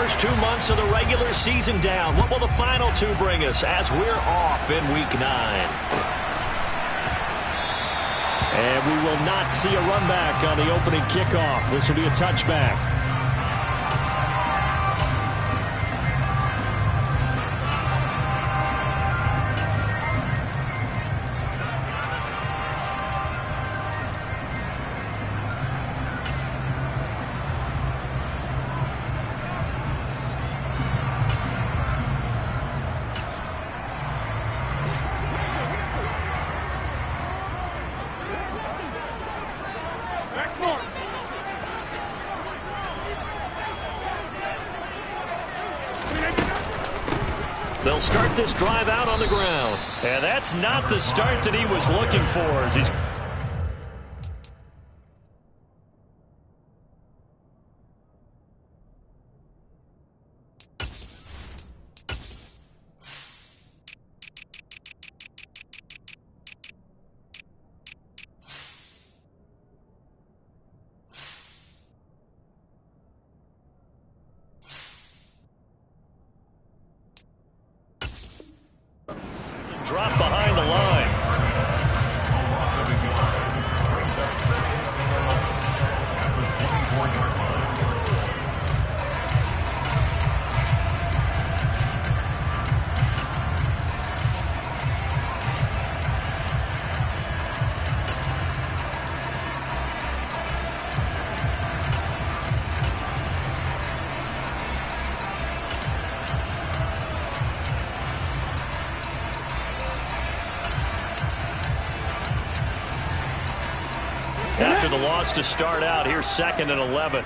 first 2 months of the regular season down. What will the final two bring us as we're off in Week 9? And we will not see a run back on the opening kickoff. This will be a touchback. They'll start this drive out on the ground. And that's not the start that he was looking for as he's... Drop behind the line. After the loss to start out, here's 2nd and 11.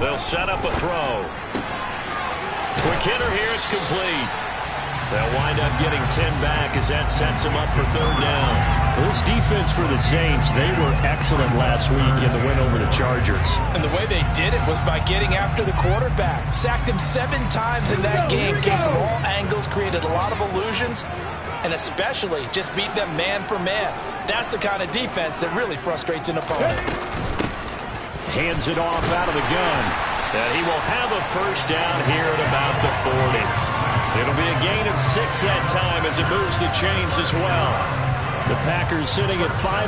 They'll set up a throw. Quick hitter here, it's complete. They'll wind up getting 10 back as that sets them up for 3rd down. This defense for the Saints, they were excellent last week in the win over the Chargers. And the way they did it was by getting after the quarterback. Sacked him 7 times in that game. Came from all angles, created a lot of illusions, and especially just beat them man for man. That's the kind of defense that really frustrates an opponent. Hands it off out of the gun. And he will have a 1st down here at about the 40. It'll be a gain of 6 that time as it moves the chains as well. The Packers sitting at 5-2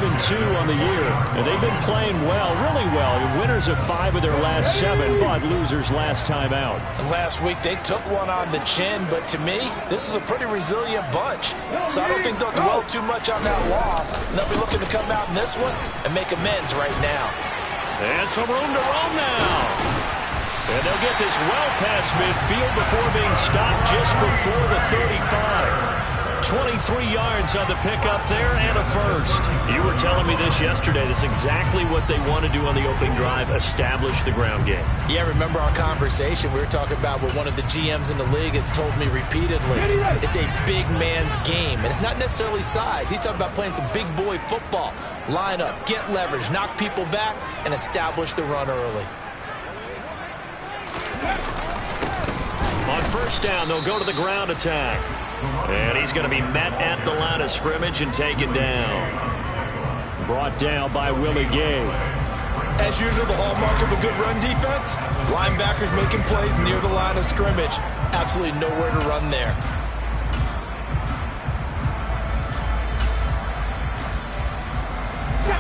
on the year, and they've been playing well, really well. Winners of 5 of their last 7, but losers last time out. And last week they took one on the chin, but to me, this is a pretty resilient bunch. So I don't think they'll dwell too much on that loss. And they'll be looking to come out in this one and make amends right now. And some room to roam now. And they'll get this well past midfield before being stopped just before the 35. 23 yards on the pickup there and a 1st. You were telling me this yesterday. That's exactly what they want to do on the opening drive, establish the ground game. Yeah, remember our conversation we were talking about what one of the GMs in the league has told me repeatedly. It's a big man's game, and it's not necessarily size. He's talking about playing some big boy football. Line up, get leverage, knock people back, and establish the run early. On 1st down, they'll go to the ground attack. And he's going to be met at the line of scrimmage and taken down. Brought down by Willie Gay. As usual, the hallmark of a good run defense, linebackers making plays near the line of scrimmage. Absolutely nowhere to run there.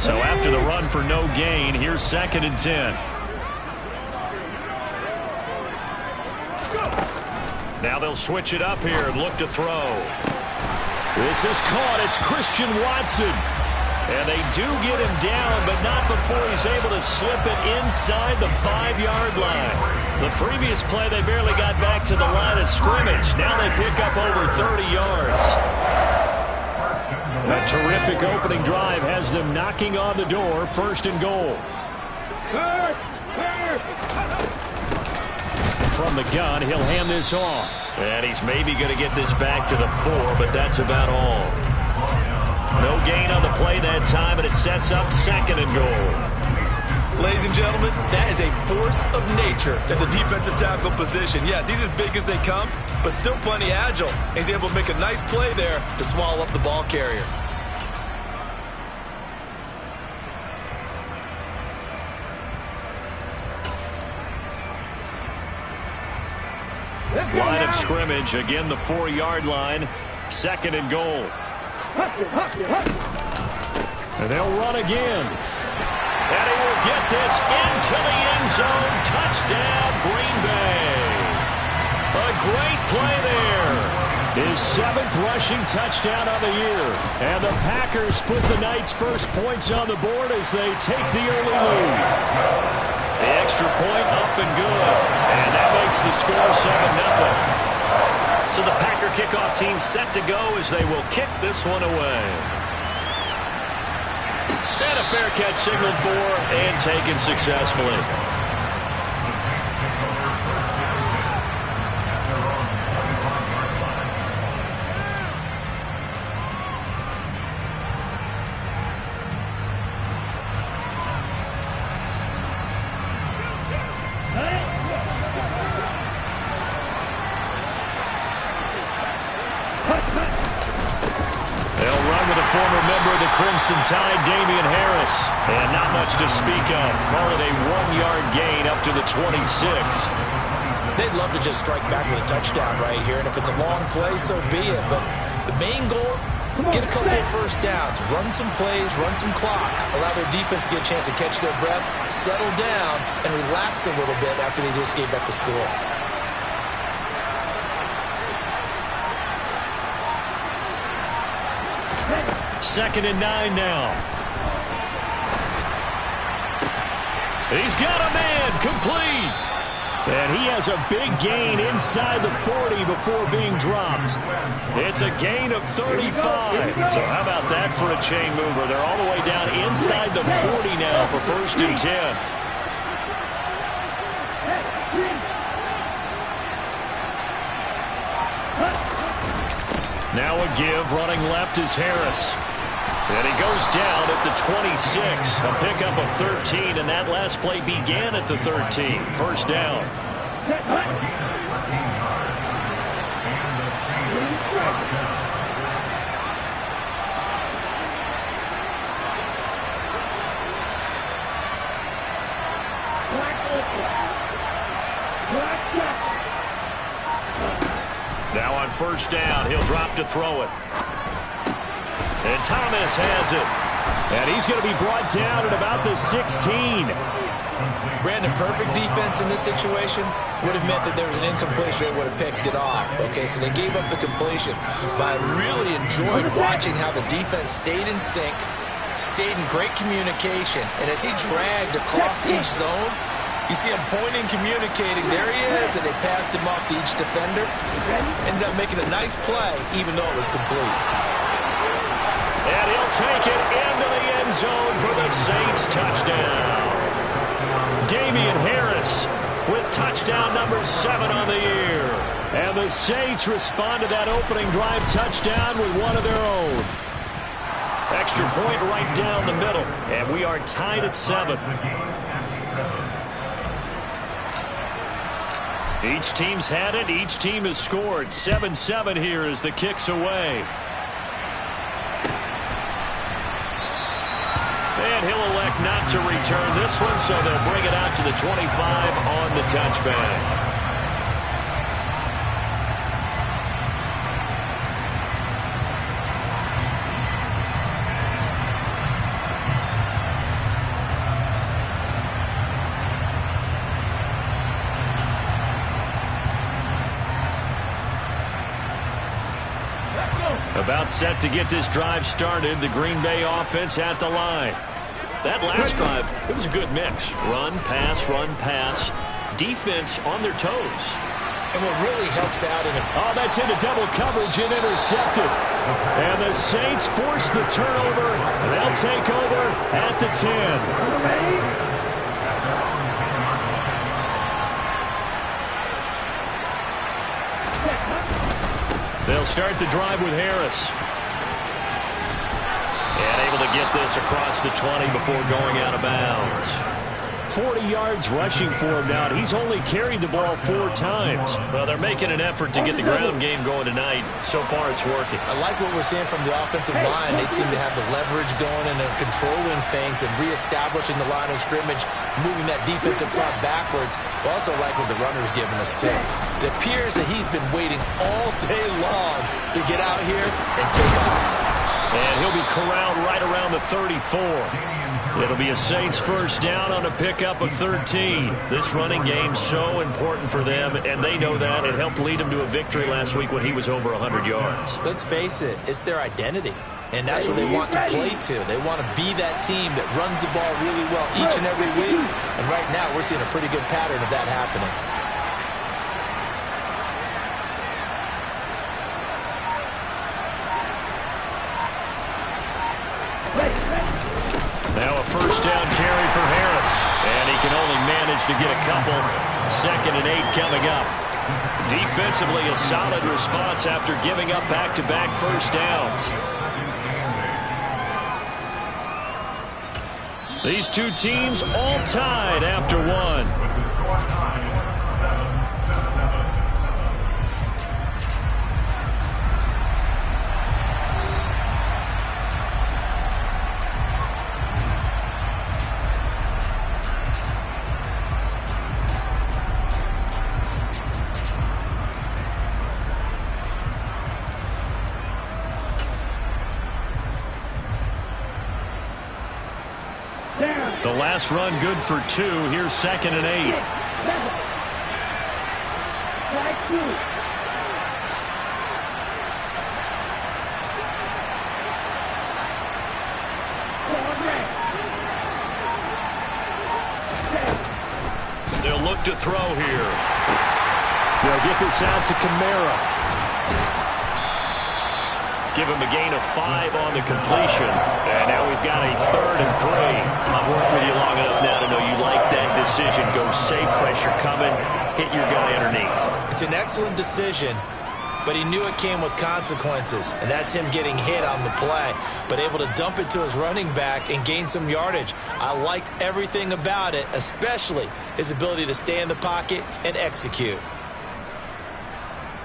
So after the run for no gain, here's 2nd and 10. Now they'll switch it up here and look to throw. This is caught. It's Christian Watson. And they do get him down, but not before he's able to slip it inside the 5-yard line. The previous play, they barely got back to the line of scrimmage. Now they pick up over 30 yards. A terrific opening drive has them knocking on the door. 1st and goal. From the gun, he'll hand this off. And he's maybe going to get this back to the 4, but that's about all. No gain on the play that time, and it sets up 2nd and goal. Ladies and gentlemen, that is a force of nature at the defensive tackle position. Yes, he's as big as they come, but still plenty agile. He's able to make a nice play there to swallow up the ball carrier. Line of scrimmage, again the 4-yard line. 2nd and goal. And they'll run again. And he will get this into the end zone. Touchdown, Green Bay. A great play there. His 7th rushing touchdown of the year. And the Packers put the Knights' first points on the board as they take the early lead. The extra point up and good. And that makes the score 7-0. So the Packer kickoff team set to go as they will kick this one away. And a fair catch signaled for and taken successfully. Former member of the Crimson Tide, Damian Harris. And not much to speak of. Call it a 1-yard gain up to the 26. They'd love to just strike back with a touchdown right here. And if it's a long play, so be it. But the main goal, get a couple of first downs. Run some plays, run some clock. Allow their defense to get a chance to catch their breath, settle down, and relax a little bit after they just gave up the score. 2nd and 9 now. He's got a man complete. And he has a big gain inside the 40 before being dropped. It's a gain of 35. So how about that for a chain mover? They're all the way down inside the 40 now for 1st and 10. Now a give, running left is Harris. And he goes down at the 26. A pickup of 13, and that last play began at the 13. 1st down. Now on 1st down, he'll drop to throw it. And Thomas has it. And he's going to be brought down at about the 16. Brandon, perfect defense in this situation would have meant that there was an incompletion and would have picked it off. Okay, so they gave up the completion. But I really enjoyed watching how the defense stayed in sync, stayed in great communication. And as he dragged across each zone, you see him pointing, communicating. There he is, and they passed him off to each defender. Ended up making a nice play, even though it was complete. And he'll take it into the end zone for the Saints touchdown. Damian Harris with touchdown number 7 on the year. And the Saints respond to that opening drive touchdown with one of their own. Extra point right down the middle. And we are tied at 7. Each team's had it. Each team has scored. 7-7 here as the kick's away. And he'll elect not to return this one, so they'll bring it out to the 25 on the touchback. About set to get this drive started. The Green Bay offense at the line. That last drive, it was a good mix. Run, pass, defense on their toes. And what really helps out in oh, that's into double coverage and intercepted. And the Saints force the turnover. They'll take over at the 10. They'll start the drive with Harris. And able to get this across the 20 before going out of bounds. 40 yards rushing for him now, and he's only carried the ball 4 times. Well, they're making an effort to get the ground game going tonight. So far, it's working. I like what we're seeing from the offensive line. They seem to have the leverage going and they're controlling things and reestablishing the line of scrimmage, moving that defensive front backwards. But also like what the runner's giving us, too. It appears that he's been waiting all day long to get out here and take off. And he'll be corralled right around the 34. It'll be a Saints first down on a pickup of 13. This running game's so important for them, and they know that. It helped lead them to a victory last week when he was over 100 yards. Let's face it, it's their identity, and that's what they want to play to. They want to be that team that runs the ball really well each and every week, and right now we're seeing a pretty good pattern of that happening. Now a first down carry for Harris. And he can only manage to get a couple. 2nd and 8 coming up. Defensively, a solid response after giving up back-to-back first downs. These two teams all tied after one. The last run good for 2. Here's 2nd and 8. They'll look to throw here. They'll get this out to Kamara. Give him a gain of 5 on the completion. And now we've got a 3rd and 3. I've worked with you long enough now to know you like that decision. Go save pressure coming. Hit your guy underneath. It's an excellent decision, but he knew it came with consequences, and that's him getting hit on the play, but able to dump it to his running back and gain some yardage. I liked everything about it, especially his ability to stay in the pocket and execute.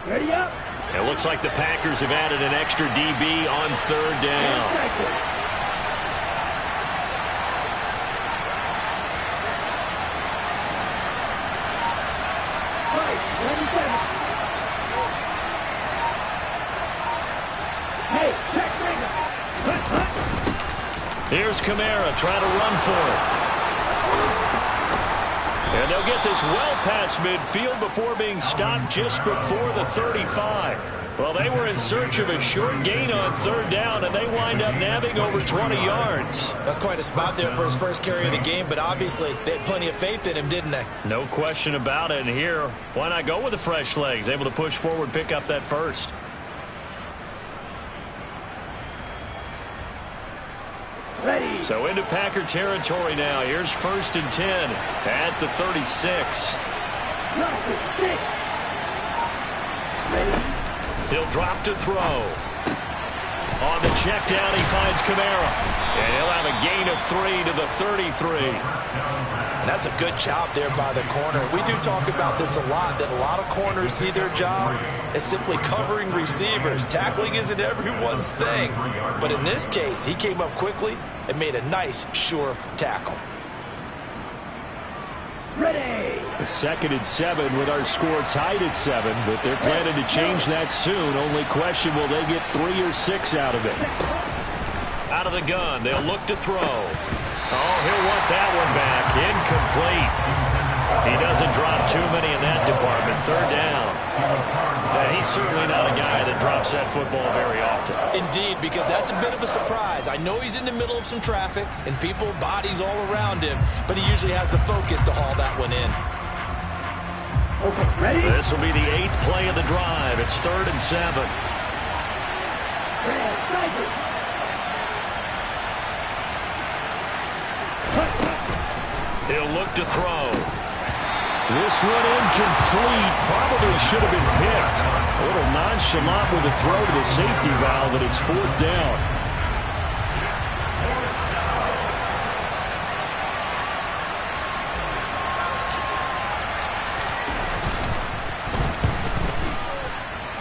Ready up. It looks like the Packers have added an extra DB on 3rd down. Here's Kamara trying to run for it. And they'll get this well past midfield before being stopped just before the 35. Well, they were in search of a short gain on 3rd down, and they wind up nabbing over 20 yards. That's quite a spot there for his first carry of the game, but obviously they had plenty of faith in him, didn't they? No question about it. And here, why not go with the fresh legs? Able to push forward, pick up that first. Ready. So into Packer territory now. Here's 1st and 10 at the 36. He'll drop to throw. On the check down, he finds Kamara. And he'll have a gain of 3 to the 33. And that's a good job there by the corner. We do talk about this a lot, that a lot of corners see their job as simply covering receivers. Tackling isn't everyone's thing. But in this case, he came up quickly and made a nice, sure tackle. Ready. The 2nd and 7 with our score tied at 7, but they're planning to change that soon. Only question, will they get 3 or 6 out of it? Out of the gun, they'll look to throw. Oh, he'll want that one back. Incomplete. He doesn't drop too many in that department. 3rd down. And he's certainly not a guy that drops that football very often. Indeed, because that's a bit of a surprise. I know he's in the middle of some traffic and people, bodies all around him, but he usually has the focus to haul that one in. Okay, ready? This will be the 8th play of the drive. It's 3rd and 7. He'll look to throw. This one incomplete. Probably should have been picked. A little nonchalant with a throw to the safety valve, but it's 4th down.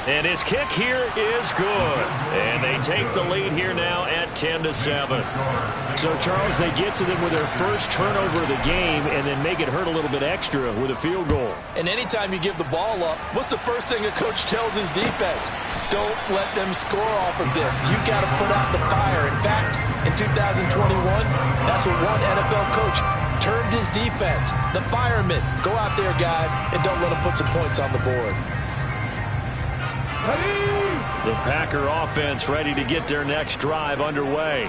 And his kick here is good. And they take the lead here now at 10-7. So, Charles, they get to them with their first turnover of the game and then make it hurt a little bit extra with a field goal. And anytime you give the ball up, what's the first thing a coach tells his defense? Don't let them score off of this. You've got to put out the fire. In fact, in 2021, that's what one NFL coach termed his defense. The firemen. Go out there, guys, and don't let them put some points on the board. The Packer offense ready to get their next drive underway.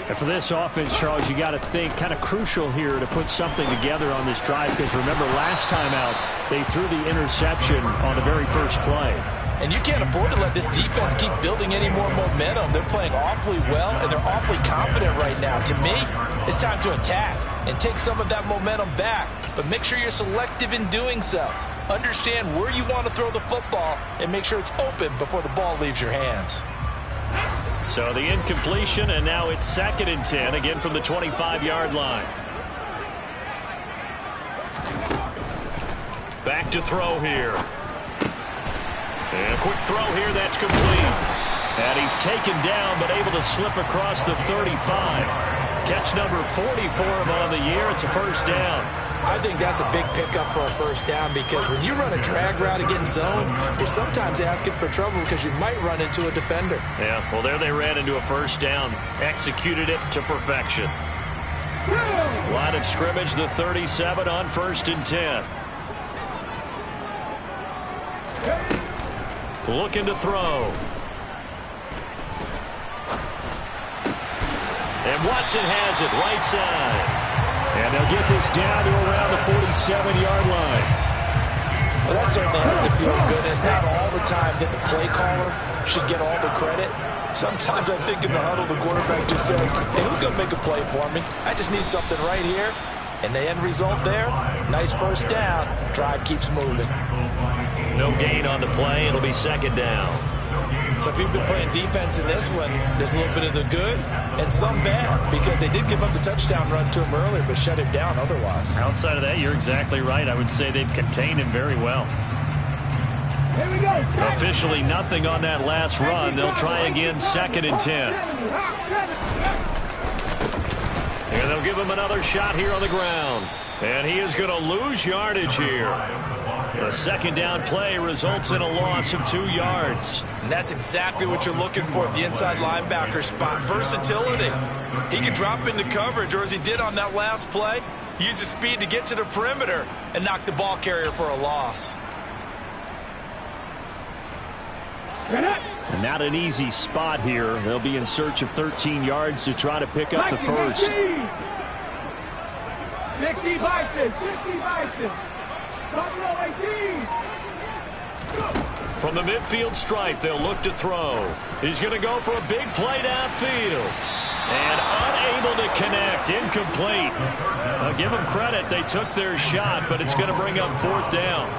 And for this offense, Charles, you got to think kind of crucial here to put something together on this drive, because remember last time out they threw the interception on the very first play. And you can't afford to let this defense keep building any more momentum. They're playing awfully well, and they're awfully confident right now. To me, it's time to attack and take some of that momentum back. But make sure you're selective in doing so. Understand where you want to throw the football and make sure it's open before the ball leaves your hands. So the incompletion, and now it's 2nd and 10, again from the 25-yard line. Back to throw here. And a quick throw here, that's complete. And he's taken down, but able to slip across the 35. Catch number 40 for him on the year. It's a first down. I think that's a big pickup for a first down, because when you run a drag route against zone, you're sometimes asking for trouble because you might run into a defender. Yeah, well, there they ran into a first down. Executed it to perfection. Line of scrimmage, the 37 on 1st and 10. Looking to throw. And Watson has it right side. And they'll get this down to around the 47-yard line. Well, that certainly has to feel good. It's not all the time that the play caller should get all the credit. Sometimes I think in the huddle, the quarterback just says, hey, who's going to make a play for me? I just need something right here. And the end result there, nice first down. Drive keeps moving. No gain on the play. It'll be 2nd down. So if you've been playing defense in this one, there's a little bit of the good and some bad, because they did give up the touchdown run to him earlier, but shut him down otherwise. Outside of that, you're exactly right. I would say they've contained him very well. Here we go. Officially nothing on that last run. They'll try again, 2nd and 10. And they'll give him another shot here on the ground. And he is going to lose yardage here. A 2nd down play results in a loss of 2 yards. And that's exactly what you're looking for at the inside linebacker spot. Versatility. He can drop into coverage, or as he did on that last play, use his speed to get to the perimeter and knock the ball carrier for a loss. And not an easy spot here. They'll be in search of 13 yards to try to pick up the first. 60 Bison. From the midfield stripe, they'll look to throw. He's going to go for a big play downfield. And unable to connect. Incomplete. I'll give them credit. They took their shot, but it's going to bring up 4th down.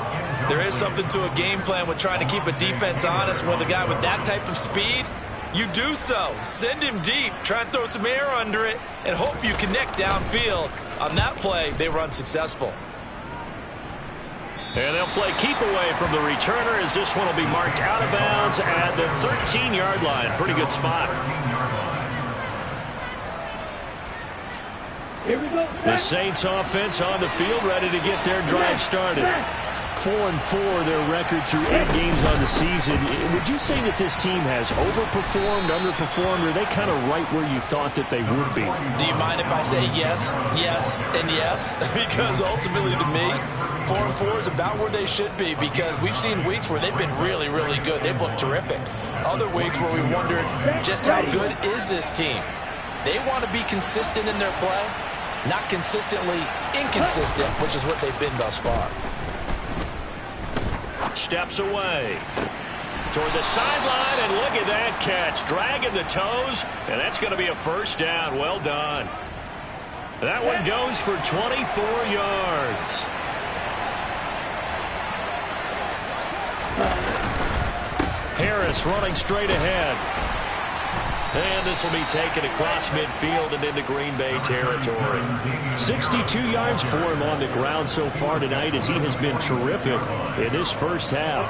There is something to a game plan with trying to keep a defense honest. With a guy with that type of speed, you do so. Send him deep. Try and throw some air under it and hope you connect downfield. On that play, they run successful. And they'll play keep away from the returner, as this one will be marked out of bounds at the 13-yard line. Pretty good spot. The Saints offense on the field, ready to get their drive started. 4-4 their record through 8 games on the season. Would you say that this team has overperformed, underperformed, or are they kind of right where you thought that they would be? Do you mind if I say yes, yes, and yes? Because ultimately to me, 4-4 is about where they should be, because we've seen weeks where they've been really, really good. They've looked terrific. Other weeks where we wondered just how good is this team. They want to be consistent in their play, not consistently inconsistent, which is what they've been thus far. Steps away toward the sideline, and look at that catch, dragging the toes, and that's going to be a first down. Well done. That one goes for 24 yards. Harris running straight ahead. And this will be taken across midfield and into Green Bay territory. 62 yards for him on the ground so far tonight, as he has been terrific in this first half.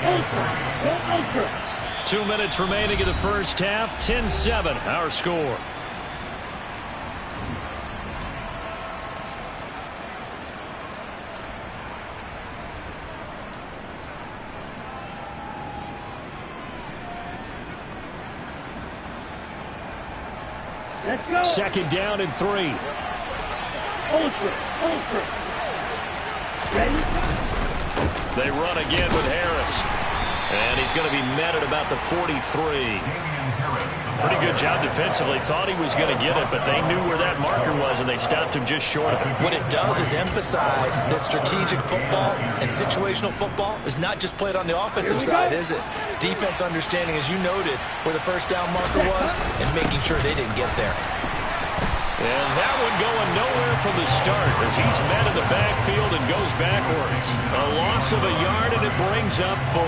Ultra. Go ultra. 2 minutes remaining in the first half. 10-7, our score. Let's go. Second down and 3. Ultra. Ready? They run again with Harris. And he's going to be met at about the 43. Pretty good job defensively. Thought he was going to get it, but they knew where that marker was, and they stopped him just short of it. What it does is emphasize that strategic football and situational football is not just played on the offensive side, is it? Defense understanding, as you noted, where the first down marker was and making sure they didn't get there. And that one going nowhere from the start as he's met in the backfield and goes backwards. A loss of a yard, and it brings up 4.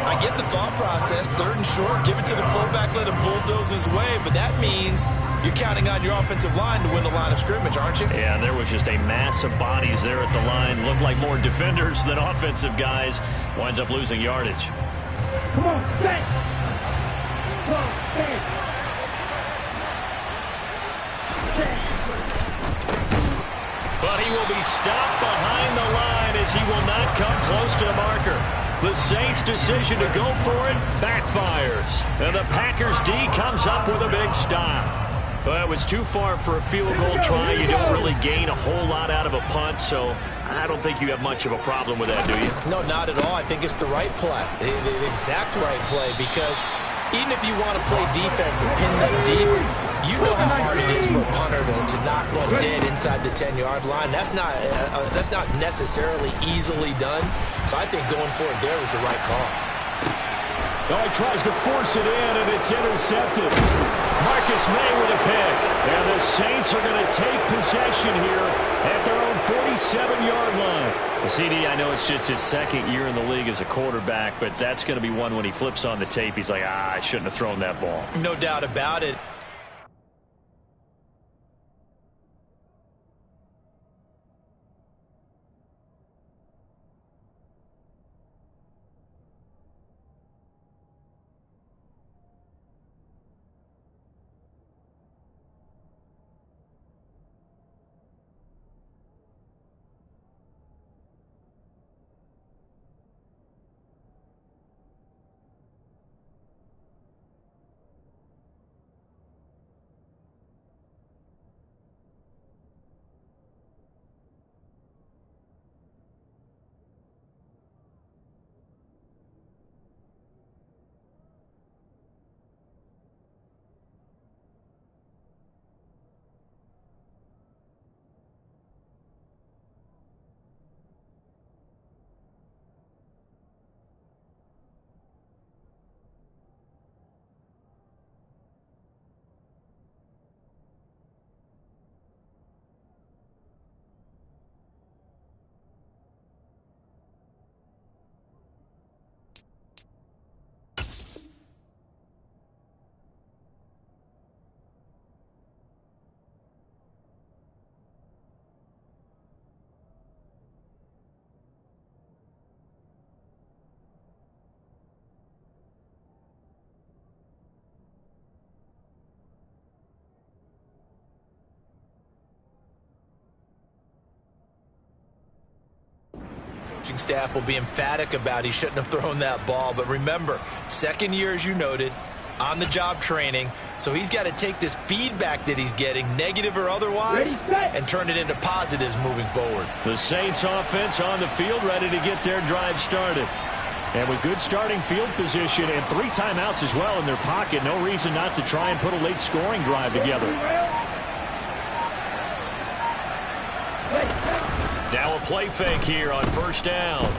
I get the thought process, 3rd and short, give it to the fullback, let him bulldoze his way, but that means you're counting on your offensive line to win the line of scrimmage, aren't you? Yeah, and there was just a mass of bodies there at the line. Looked like more defenders than offensive guys. Winds up losing yardage. Come on, stay. Come on, stay. But he will be stopped behind the line as he will not come close to the marker. The Saints' decision to go for it backfires. And the Packers' D comes up with a big stop. Well, it was too far for a field goal try. You don't really gain a whole lot out of a punt, so I don't think you have much of a problem with that, do you? No, not at all. I think it's the right play, the exact right play, because even if you want to play defense and pin them deep, you know how hard it is for a punter to not run dead inside the 10-yard line. That's not necessarily easily done. So I think going for it there was the right call. Oh, he tries to force it in, and it's intercepted. Marcus May with a pick. And the Saints are going to take possession here at their own 47-yard line. CD, I know it's just his 2nd year in the league as a quarterback, but that's going to be one when he flips on the tape. He's like, I shouldn't have thrown that ball. No doubt about it. Coaching staff will be emphatic about he shouldn't have thrown that ball. But remember, 2nd year, as you noted, on-the-job training. So he's got to take this feedback that he's getting, negative or otherwise, and turn it into positives moving forward. The Saints offense on the field, ready to get their drive started. And with good starting field position and 3 timeouts as well in their pocket, no reason not to try and put a late scoring drive together. Now a play fake here on 1st down.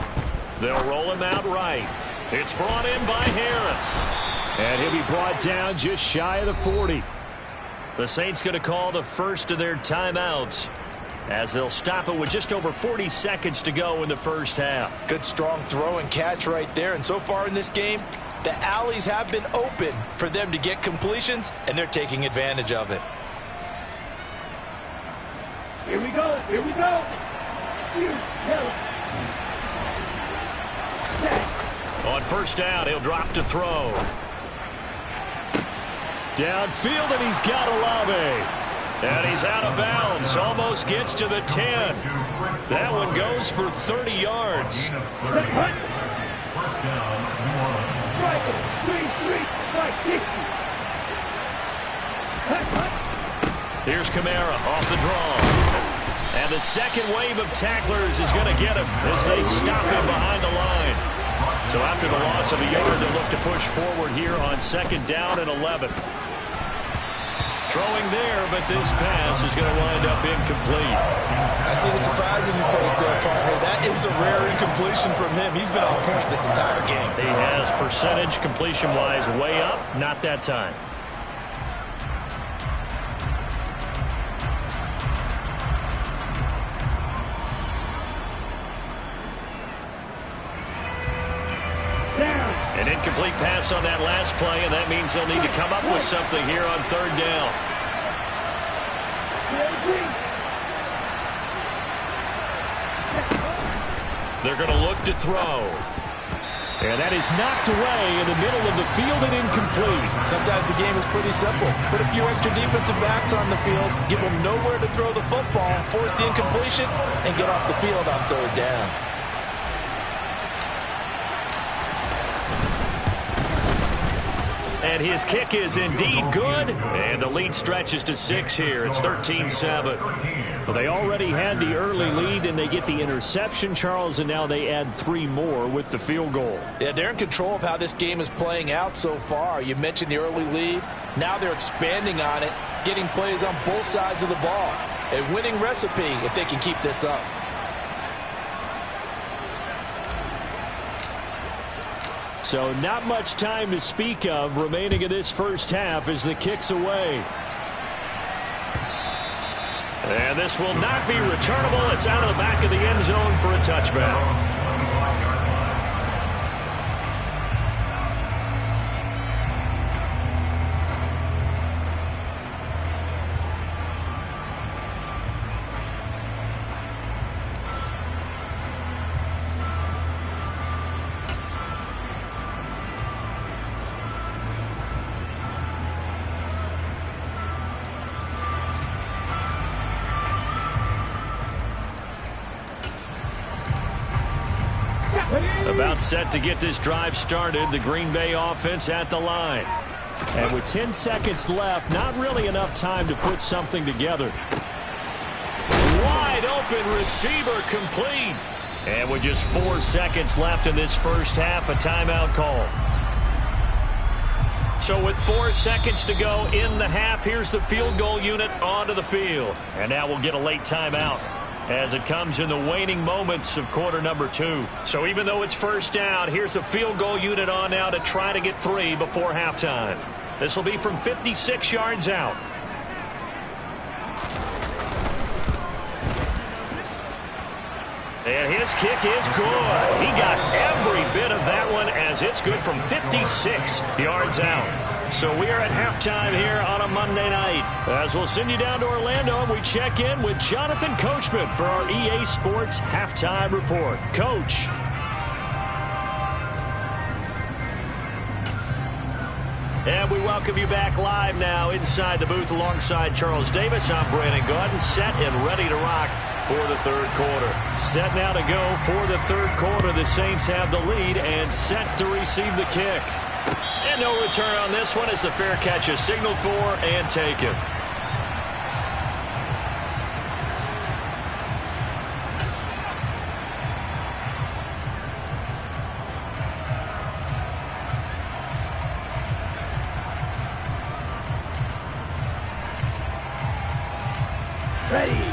They'll roll him out right. It's brought in by Harris. And he'll be brought down just shy of the 40. The Saints going to call the first of their timeouts as they'll stop it with just over 40 seconds to go in the first half. Good strong throw and catch right there. And so far in this game, the alleys have been open for them to get completions, and they're taking advantage of it. Here we go. Here we go. Here, go. Set. On first down, he'll drop to throw. Downfield, and he's got Olave. And he's out of bounds. Almost gets to the 10. That one goes for 30 yards. Here's Kamara off the draw. And the second wave of tacklers is going to get him as they stop him behind the line. So after the loss of a yard, they'll look to push forward here on second down and 11. Throwing there, but this pass is going to wind up incomplete. I see the surprise in your face there, partner. That is a rare incompletion from him. He's been on point this entire game. He has percentage completion-wise way up, not that time. An incomplete pass on that last play, and that means they'll need to come up with something here on third down. They're going to look to throw. And that is knocked away in the middle of the field and incomplete. Sometimes the game is pretty simple. Put a few extra defensive backs on the field, give them nowhere to throw the football, force the incompletion, and get off the field on third down. And his kick is indeed good. And the lead stretches to 6 here. It's 13-7. Well, they already had the early lead, and they get the interception, Charles, and now they add 3 more with the field goal. Yeah, they're in control of how this game is playing out so far. You mentioned the early lead. Now they're expanding on it, getting plays on both sides of the ball. A winning recipe if they can keep this up. So not much time to speak of remaining in this first half as the kick's away. And this will not be returnable. It's out of the back of the end zone for a touchback. About set to get this drive started. The Green Bay offense at the line. And with 10 seconds left, not really enough time to put something together. Wide open receiver complete. And with just 4 seconds left in this first half, a timeout call. So with 4 seconds to go in the half, here's the field goal unit onto the field. And now we'll get a late timeout as it comes in the waning moments of quarter number 2. So even though it's first down, here's the field goal unit on now to try to get 3 before halftime. This will be from 56 yards out. And his kick is good. He got every bit of that one as it's good from 56 yards out. So we are at halftime here on a Monday night. As we'll send you down to Orlando, and we check in with Jonathan Coachman for our EA Sports Halftime Report. Coach. And we welcome you back live now inside the booth alongside Charles Davis. I'm Brandon Gaudin, set and ready to rock for the third quarter. Set now to go for the third quarter. The Saints have the lead and set to receive the kick. And no return on this one as the fair catch is signaled for and taken.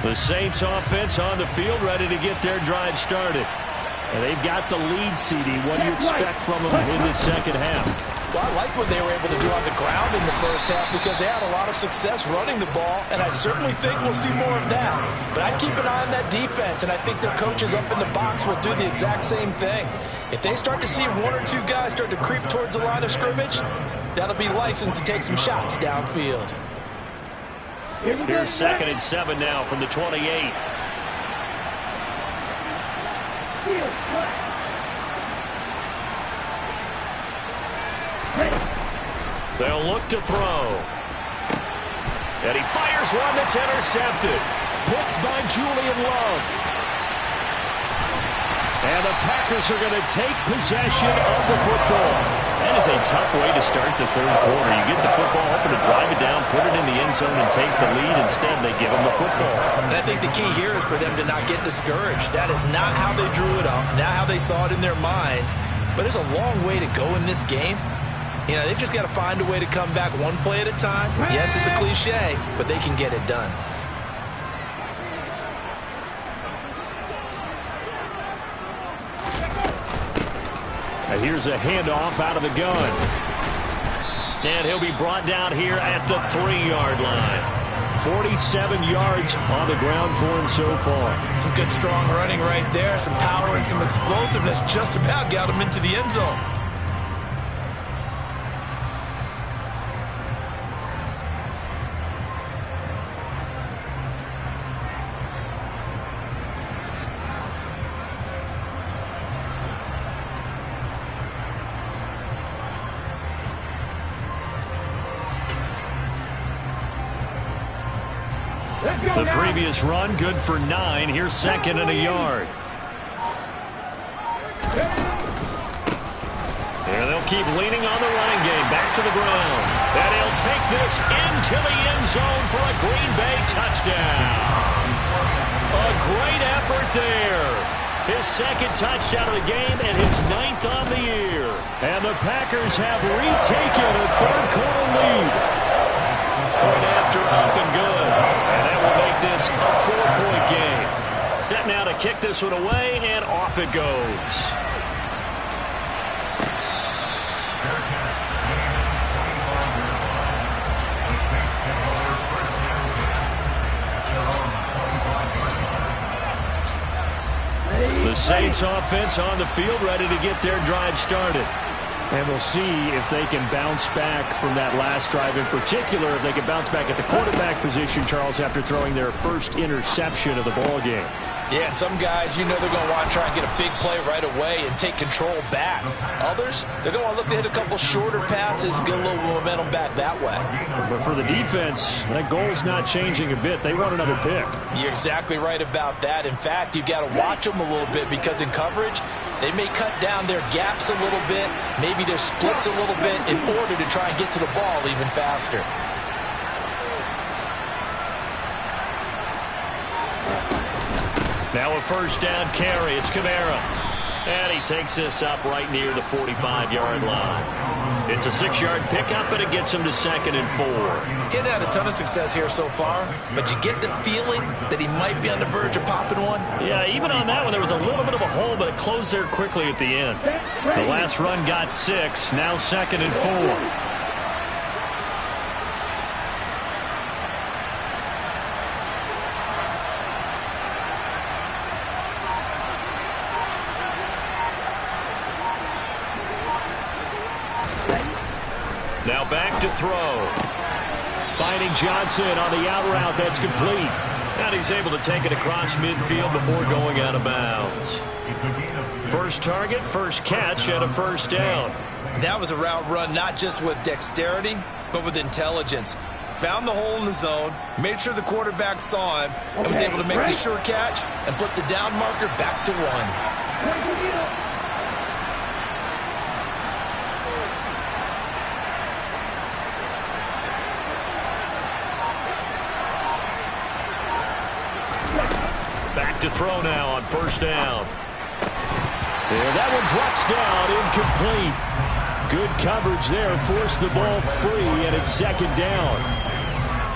The Saints offense on the field ready to get their drive started. And they've got the lead, CD. What do you expect from them in the second half? Well, I like what they were able to do on the ground in the first half because they had a lot of success running the ball, and I certainly think we'll see more of that. But I'd keep an eye on that defense, and I think their coaches up in the box will do the exact same thing. If they start to see 1 or 2 guys start to creep towards the line of scrimmage, that'll be licensed to take some shots downfield. Here's 2nd and 7 now from the 28. They'll look to throw. And he fires one that's intercepted. Picked by Julian Love. And the Packers are going to take possession of the football. That is a tough way to start the third quarter. You get the football, hoping to drive it down, put it in the end zone, and take the lead. Instead, they give them the football. And I think the key here is for them to not get discouraged. That is not how they drew it up, not how they saw it in their minds. But there's a long way to go in this game. You know, they've just got to find a way to come back one play at a time. Yes, it's a cliche, but they can get it done. And here's a handoff out of the gun. And he'll be brought down here at the 3-yard line. 47 yards on the ground for him so far. Some good, strong running right there. Some power and some explosiveness. Just about got him into the end zone. The previous run, good for 9. Here's 2nd and a yard. And they'll keep leaning on the running game. Back to the ground. And he'll take this into the end zone for a Green Bay touchdown. A great effort there. His 2nd touchdown of the game and his 9th on the year. And the Packers have retaken a third quarter lead. Point after up and good. And that will make this a 4-point game. Set now to kick this one away, and off it goes. The Saints offense on the field, ready to get their drive started. And we'll see if they can bounce back from that last drive, in particular, if they can bounce back at the quarterback position, Charles, after throwing their first interception of the ball game. Yeah, and some guys, you know they're going to want to try and get a big play right away and take control back. Others, they're going to look to hit a couple shorter passes and get a little momentum back that way. But for the defense, that goal's not changing a bit. They want another pick. You're exactly right about that. In fact, you've got to watch them a little bit because in coverage, they may cut down their gaps a little bit, maybe their splits a little bit in order to try and get to the ball even faster. Now a first down carry. It's Kamara. And he takes this up right near the 45-yard line. It's a 6-yard pickup, and it gets him to 2nd and 4. Getting had a ton of success here so far, but you get the feeling that he might be on the verge of popping one. Yeah, even on that one, there was a little bit of a hole, but it closed there quickly at the end. The last run got 6, now 2nd and 4. Now back to throw. Finding Johnson on the out route. That's complete. And he's able to take it across midfield before going out of bounds. First target, first catch, and a first down. That was a route run not just with dexterity, but with intelligence. Found the hole in the zone, made sure the quarterback saw him, and was able to make the sure catch and flip the down marker back to 1. Back to throw now on first down. And that one drops down, incomplete. Good coverage there, forced the ball free, and it's 2nd down.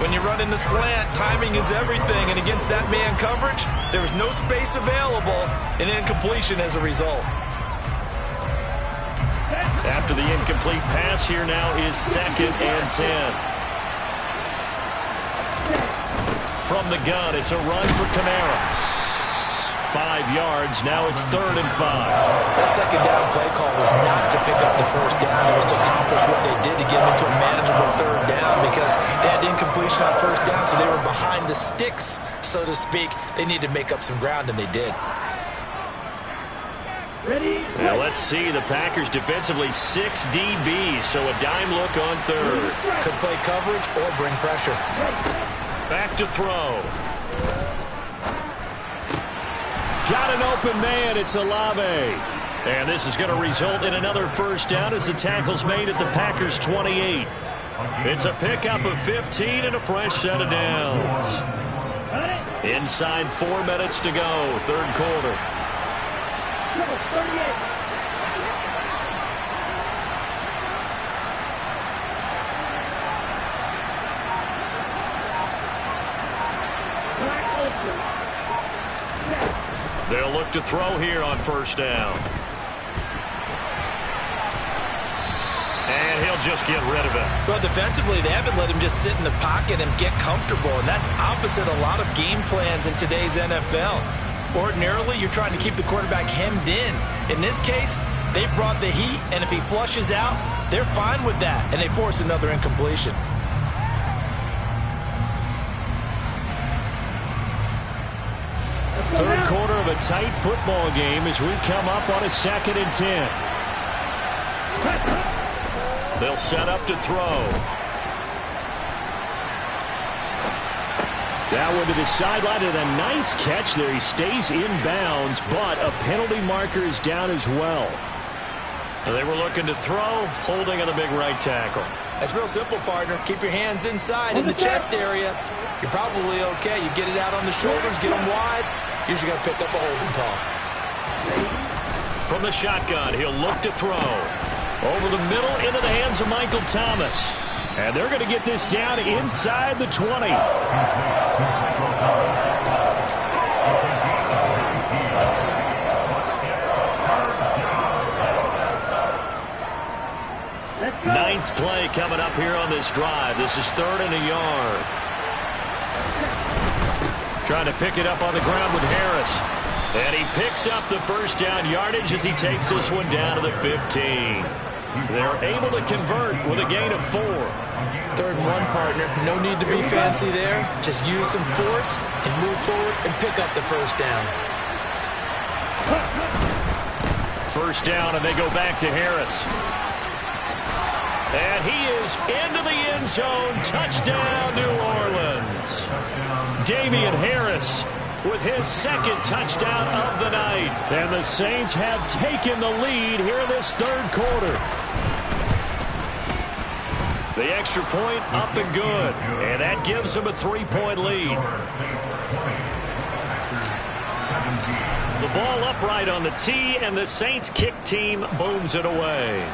When you run in the slant, timing is everything, and against that man coverage, there was no space available, and incompletion as a result. After the incomplete pass, here now is 2nd and 10. From the gun, it's a run for Kamara. 5 yards, now it's 3rd and 5. That 2nd down play call was not to pick up the first down. It was to accomplish what they did to get them into a manageable 3rd down because they had incompletion on first down, so they were behind the sticks, so to speak. They needed to make up some ground, and they did. Now let's see, the Packers defensively 6 DBs, so a dime look on third. Could play coverage or bring pressure. Back to throw. Got an open man. It's Olave. And this is going to result in another first down as the tackle's made at the Packers' 28. It's a pickup of 15 and a fresh set of downs. Inside 4 minutes to go, third quarter. Number 38. They'll look to throw here on first down. And he'll just get rid of it. Well, defensively, they haven't let him just sit in the pocket and get comfortable, and that's opposite a lot of game plans in today's NFL. Ordinarily, you're trying to keep the quarterback hemmed in. In this case, they brought the heat, and if he flushes out, they're fine with that, and they force another incompletion. Third quarter of a tight football game as we come up on a 2nd and 10. They'll set up to throw. That one to the sideline and a nice catch there. He stays in bounds, but a penalty marker is down as well. They were looking to throw, holding on the big right tackle. That's real simple, partner. Keep your hands inside in the chest area. You're probably okay. You get it out on the shoulders, get them wide. Usually got to pick up a holding call. From the shotgun, he'll look to throw. Over the middle, into the hands of Michael Thomas. And they're going to get this down inside the 20. Ninth play coming up here on this drive. This is 3rd and a yard. Trying to pick it up on the ground with Harris. And he picks up the first down yardage as he takes this one down to the 15. They're able to convert with a gain of 4. 3rd and 1, partner. No need to be fancy there. Just use some force and move forward and pick up the first down. First down, and they go back to Harris. And he is into the end zone. Touchdown, New Orleans. Damian Harris with his 2nd touchdown of the night. And the Saints have taken the lead here in this 3rd quarter. The extra point up and good. And that gives them a 3-point lead. The ball upright on the tee, and the Saints kick team booms it away.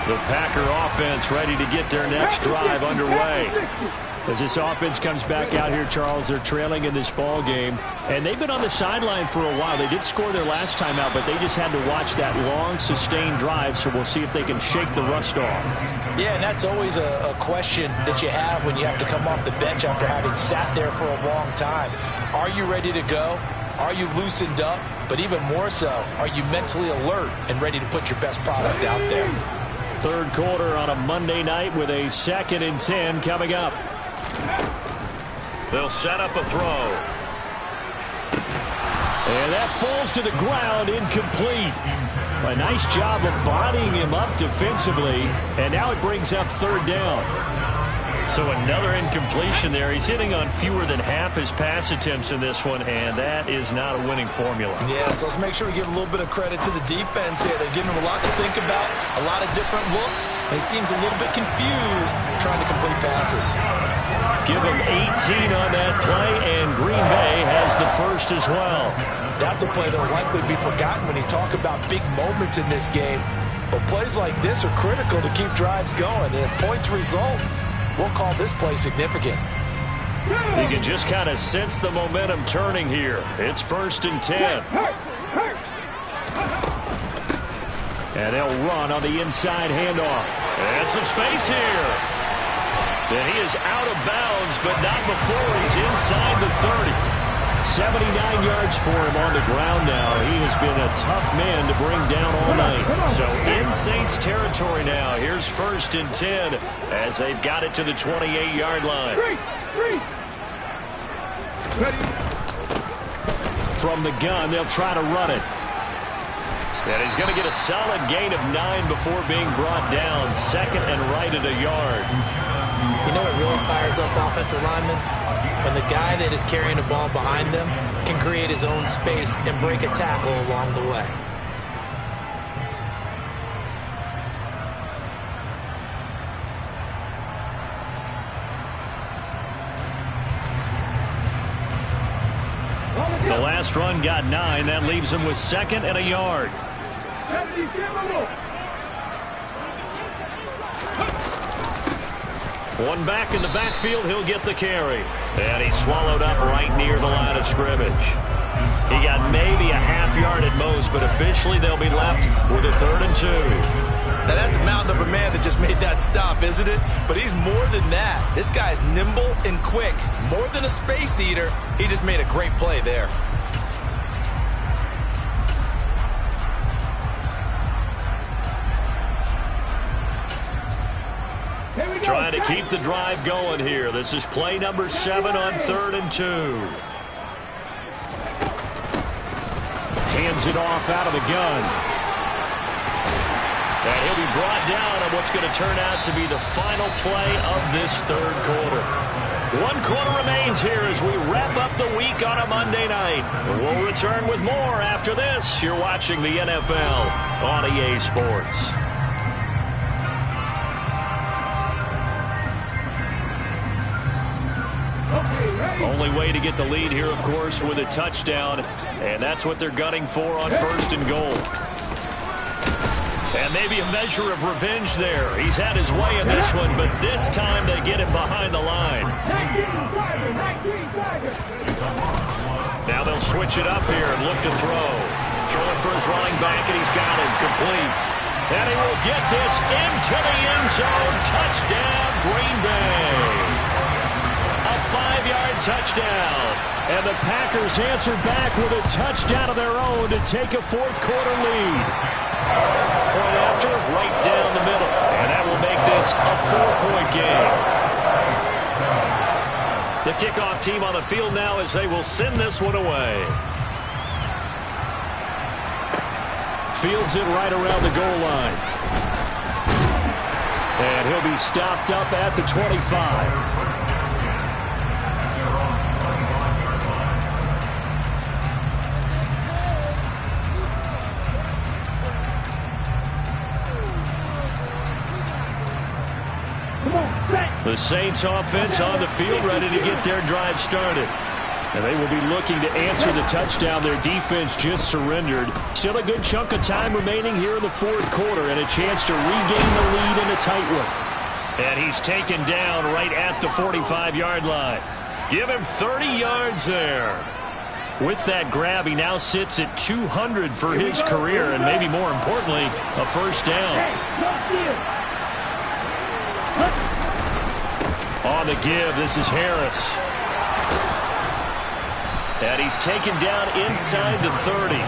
The Packer offense ready to get their next drive underway. As this offense comes back out here, Charles, they're trailing in this ball game, and they've been on the sideline for a while. They did score their last time out, but they just had to watch that long, sustained drive, so we'll see if they can shake the rust off. Yeah, and that's always a question that you have when you have to come off the bench after having sat there for a long time. Are you ready to go? Are you loosened up? But even more so, are you mentally alert and ready to put your best product out there? 3rd quarter on a Monday night with a 2nd and 10 coming up. They'll set up a throw. And that falls to the ground, incomplete. A nice job of bodying him up defensively, and now it brings up 3rd down. So another incompletion there. He's hitting on fewer than half his pass attempts in this one, and that is not a winning formula. Yeah, so let's make sure we give a little bit of credit to the defense here. They're giving him a lot to think about, a lot of different looks, and he seems a little bit confused trying to complete passes. Give him 18 on that play, and Green Bay has the first as well. That's a play that will likely be forgotten when you talk about big moments in this game. But plays like this are critical to keep drives going, and if points result, we'll call this play significant. You can just kind of sense the momentum turning here. It's 1st and 10. And they'll run on the inside handoff. And some space here. And he is out of bounds, but not before he's inside the 30. 79 yards for him on the ground now. He has been a tough man to bring down all night. So in Saints territory now. Here's 1st and 10 as they've got it to the 28-yard line. From the gun, they'll try to run it. And he's going to get a solid gain of 9 before being brought down. 2nd and right at a yard. You know what really fires up offensive linemen? When the guy that is carrying the ball behind them can create his own space and break a tackle along the way. The last run got 9. That leaves him with 2nd and a yard. One back in the backfield, he'll get the carry. And he's swallowed up right near the line of scrimmage. He got maybe a half yard at most, but officially they'll be left with a 3rd and 2. Now that's a mountain of a man that just made that stop, isn't it? But he's more than that. This guy's nimble and quick. More than a space eater. He just made a great play there. Trying to keep the drive going here. This is play number 7 on 3rd and 2. Hands it off out of the gun. And he'll be brought down on what's going to turn out to be the final play of this 3rd quarter. 1 quarter remains here as we wrap up the week on a Monday night. We'll return with more after this. You're watching the NFL on EA Sports. Only way to get the lead here, of course, with a touchdown. And that's what they're gunning for on 1st and goal. And maybe a measure of revenge there. He's had his way in this one, but this time they get him behind the line. Now they'll switch it up here and look to throw. Throwing for his running back, and he's got him complete. And he will get this into the end zone. Touchdown, Green Bay. A 5-yard touchdown. And the Packers answer back with a touchdown of their own to take a 4th quarter lead. Point after, right down the middle. And that will make this a 4-point game. The kickoff team on the field now as they will send this one away. Fields it right around the goal line. And he'll be stopped up at the 25. The Saints offense on the field ready to get their drive started. And they will be looking to answer the touchdown their defense just surrendered. Still a good chunk of time remaining here in the 4th quarter and a chance to regain the lead in a tight one. And he's taken down right at the 45-yard line. Give him 30 yards there. With that grab, he now sits at 200 for his career and maybe more importantly, a 1st down. On the give, this is Harris. And he's taken down inside the 30.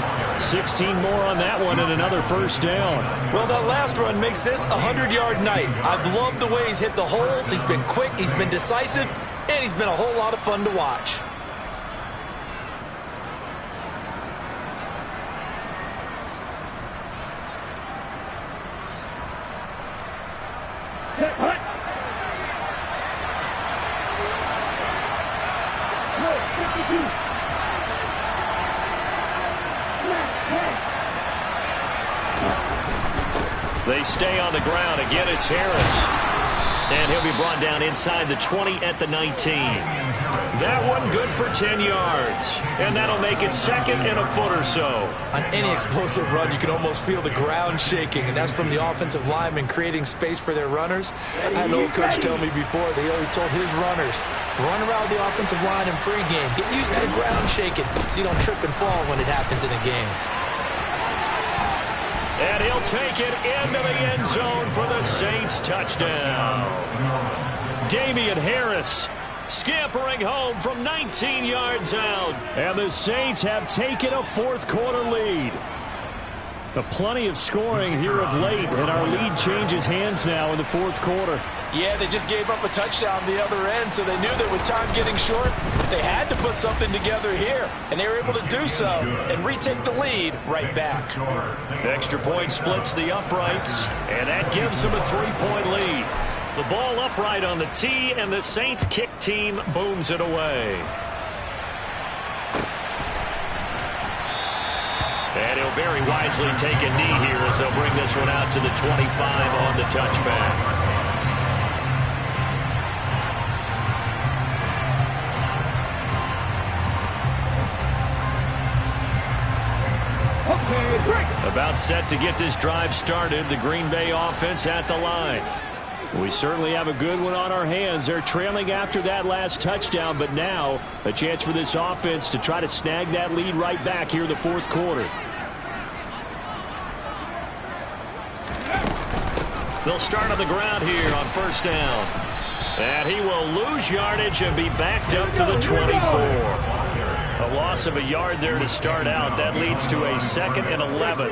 16 more on that one and another 1st down. Well, that last run makes this a 100-yard night. I've loved the way he's hit the holes. He's been quick, he's been decisive, and he's been a whole lot of fun to watch. They stay on the ground. Again, it's Harris. And he'll be brought down inside the 20 at the 19. That one good for 10 yards. And that'll make it 2nd and a foot or so. On any explosive run, you can almost feel the ground shaking, and that's from the offensive linemen creating space for their runners. I had an old coach tell me before, they always told his runners, run around the offensive line in pregame. Get used to the ground shaking so you don't trip and fall when it happens in a game. And he'll take it into the end zone for the Saints touchdown. Damian Harris scampering home from 19 yards out. And the Saints have taken a fourth-quarter lead. Plenty of scoring here of late, and our lead changes hands now in the fourth quarter. Yeah, they just gave up a touchdown on the other end, so they knew that with time getting short, they had to put something together here, and they were able to do so and retake the lead right back. Extra point splits the uprights, and that gives them a 3-point lead. The ball upright on the tee, and the Saints kick team booms it away. And he'll very wisely take a knee here as they'll bring this one out to the 25 on the touchback. Okay, break. About set to get this drive started, the Green Bay offense at the line. We certainly have a good one on our hands. They're trailing after that last touchdown, but now a chance for this offense to try to snag that lead right back here in the fourth quarter. They'll start on the ground here on first down. And he will lose yardage and be backed up to the 24. A loss of a yard there to start out. That leads to a 2nd and 11.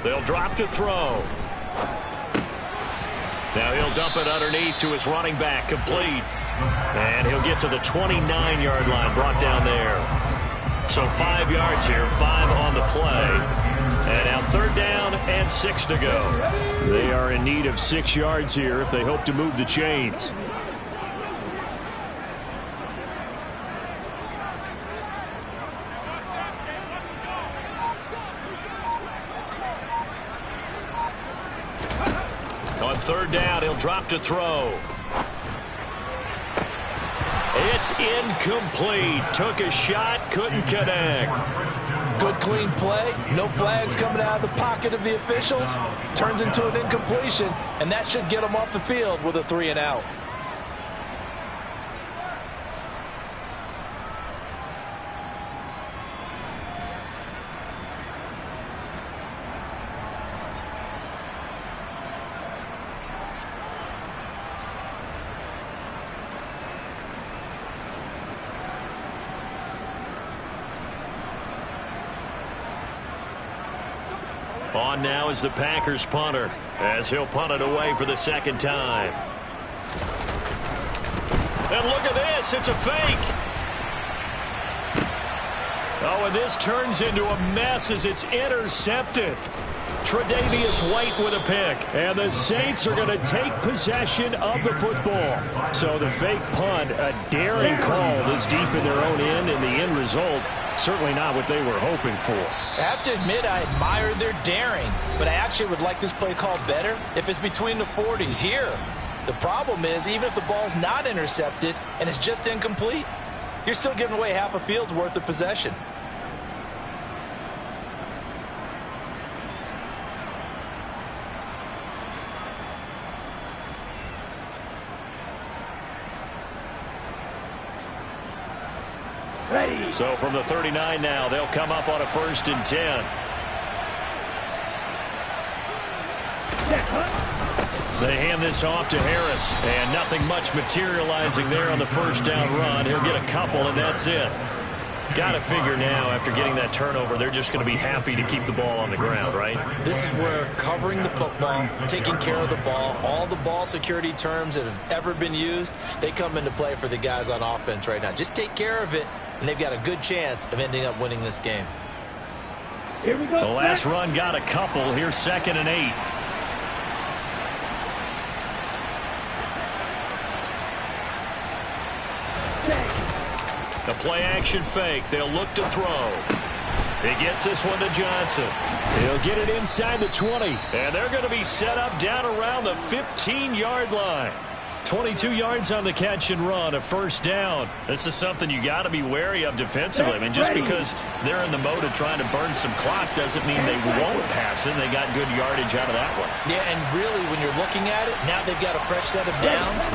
They'll drop to throw. Now he'll dump it underneath to his running back, complete. And he'll get to the 29-yard line, brought down there. So 5 yards here, 5 on the play. And now 3rd down and 6 to go. They are in need of 6 yards here if they hope to move the chains. On 3rd down, he'll drop to throw. It's incomplete. Took a shot, couldn't connect. Good clean play. No flags coming out of the pocket of the officials. Turns into an incompletion, and that should get them off the field with a 3-and-out. On now is the Packers punter, as he'll punt it away for the 2nd time. And look at this, it's a fake. Oh, and this turns into a mess as it's intercepted. Tre'Davious White with a pick. And the Saints are going to take possession of the football. So the fake punt, a daring call this deep in their own end, and the end result, certainly not what they were hoping for. I have to admit, I admire their daring, but I actually would like this play called better if it's between the 40s here. The problem is, even if the ball's not intercepted and it's just incomplete, you're still giving away half a field's worth of possession. So from the 39 now, they'll come up on a 1st and 10. They hand this off to Harris, and nothing much materializing there on the 1st down run. He'll get a couple, and that's it. Got to figure now, after getting that turnover, they're just going to be happy to keep the ball on the ground, right? This is where covering the football, taking care of the ball, all the ball security terms that have ever been used, they come into play for the guys on offense right now. Just take care of it, and they've got a good chance of ending up winning this game. Here we go. The last run got a couple. Here's 2nd and 8. The play-action fake. They'll look to throw. He gets this one to Johnson. He'll get it inside the 20. And they're going to be set up down around the 15-yard line. 22 yards on the catch and run, a 1st down. This is something you got to be wary of defensively. I mean, just because they're in the mode of trying to burn some clock doesn't mean they won't pass it. They got good yardage out of that one. Yeah, and really, when you're looking at it, now they've got a fresh set of downs.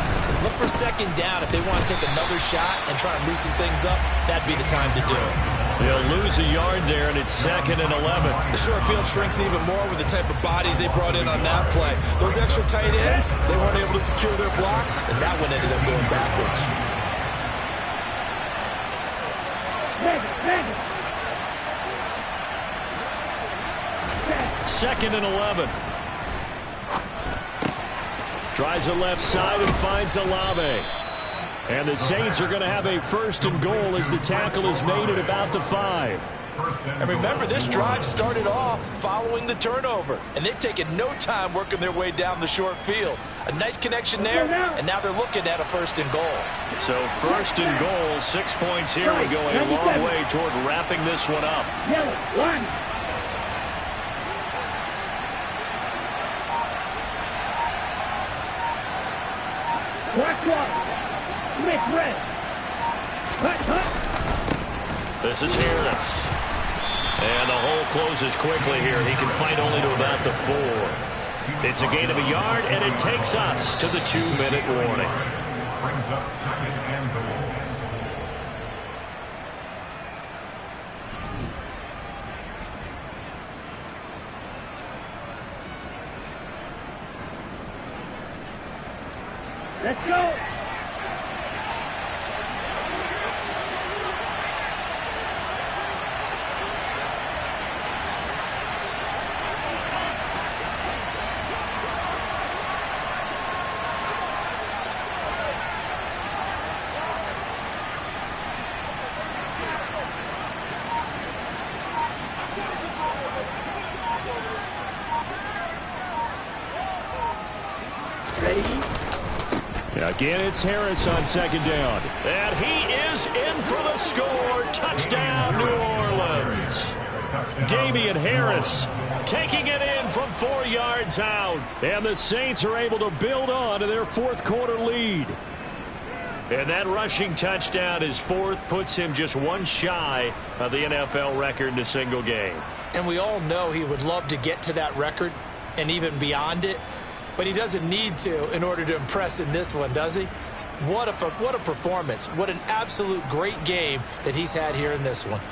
Look for 2nd down if they want to take another shot and try and loosen things up. That'd be the time to do it. They'll lose a yard there, and it's 2nd and 11. The short field shrinks even more with the type of bodies they brought in on that play. Those extra tight ends, they weren't able to secure their blocks, and that one ended up going backwards. Second and 11. Tries the left side and finds Olave. And the Saints are going to have a 1st and goal as the tackle is made at about the 5. And remember, this drive started off following the turnover, and they've taken no time working their way down the short field. A nice connection there, and now they're looking at a 1st and goal. So 1st and goal, 6 points here, and go a long way toward wrapping this one up. This is Harris. And the hole closes quickly here. He can fight only to about the 4. It's a gain of a yard, and it takes us to the 2-minute warning. Brings up 2nd and goal. Let's go. Again, it's Harris on 2nd down. And he is in for the score. Touchdown, New Orleans. Damian Harris taking it in from 4 yards out. And the Saints are able to build on to their 4th quarter lead. And that rushing touchdown, his 4th, puts him just 1 shy of the NFL record in a single game. And we all know he would love to get to that record and even beyond it. But he doesn't need to in order to impress in this one, does he? What a performance. What an absolute great game that he's had here in this one.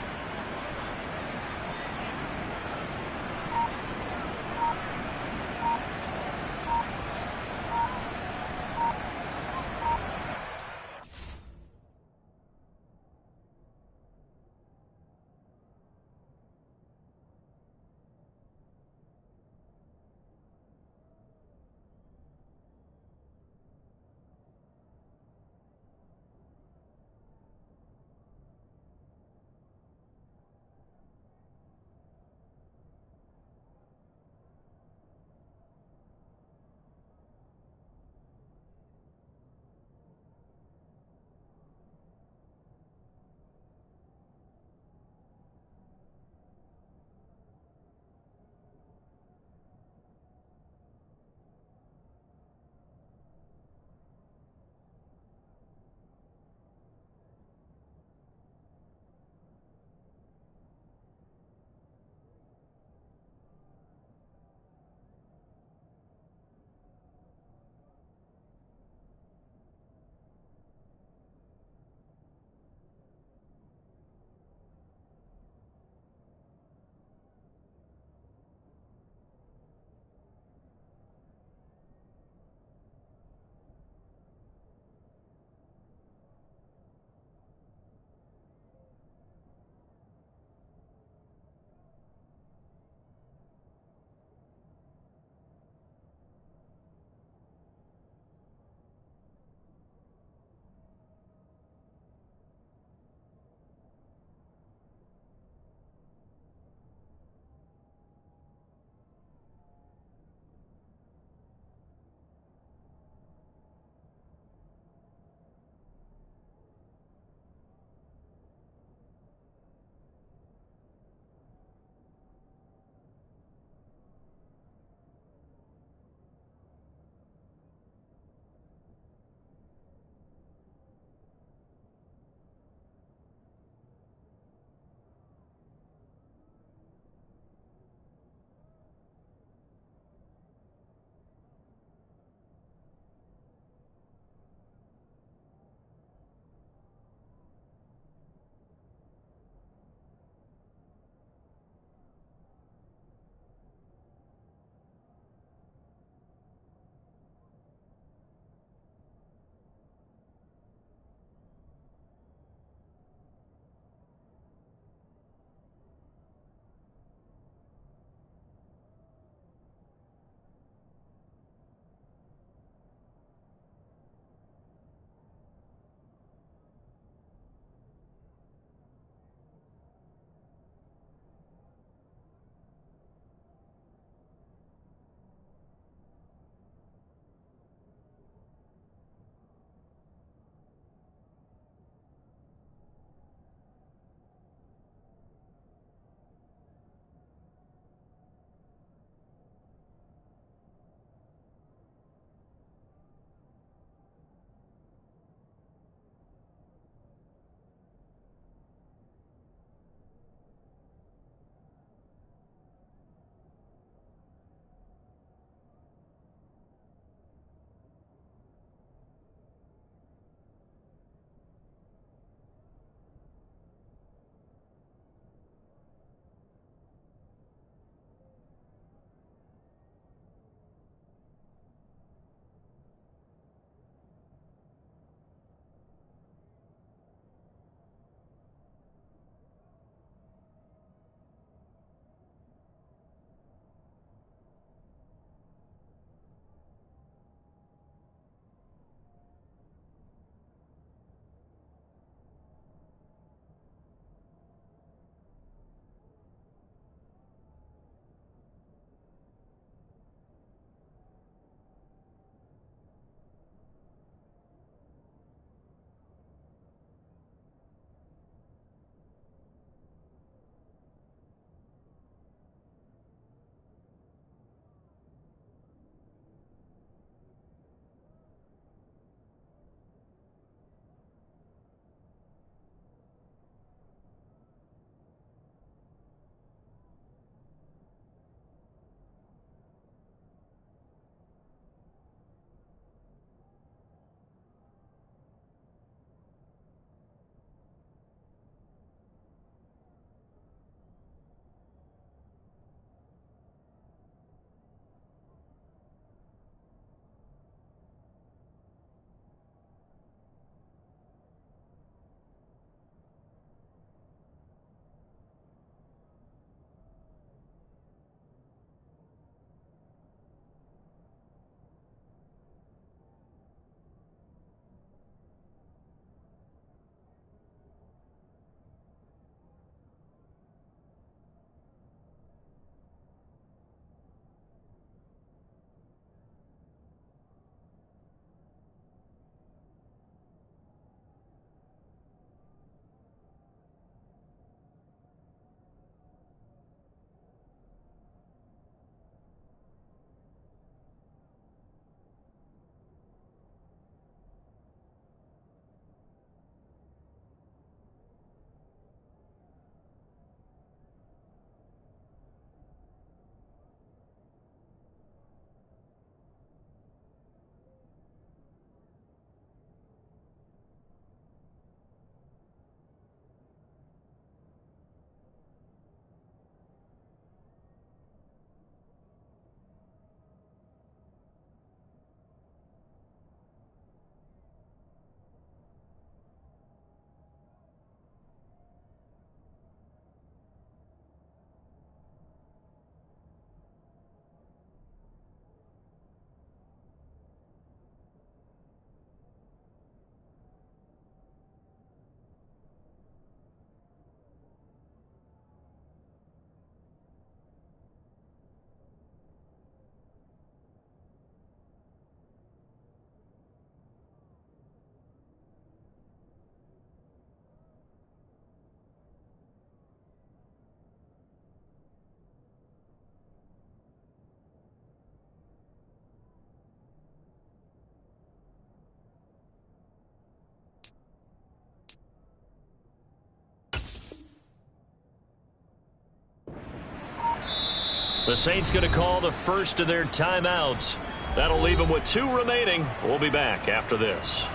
The Saints going to call the first of their timeouts. That'll leave them with 2 remaining. We'll be back after this.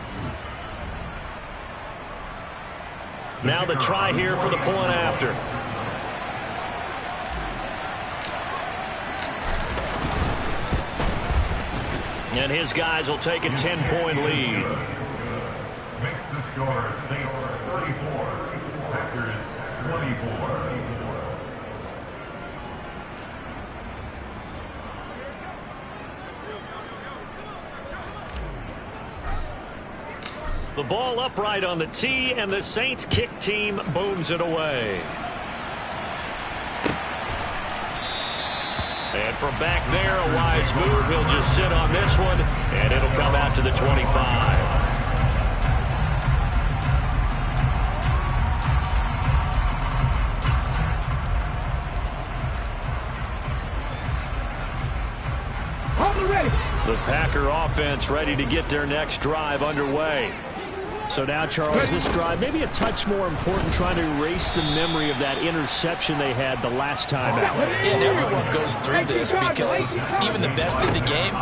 Now the try here for the point after. And his guys will take a 10-point lead. Makes the score Saints 34, Packers 24. The ball upright on the tee, and the Saints kick team booms it away. And from back there, a wise move. He'll just sit on this one, and it'll come out to the 25. The Packer offense ready to get their next drive underway. So now, Charles, this drive maybe a touch more important, trying to erase the memory of that interception they had the last time out. And everyone goes through this because even the best in the game,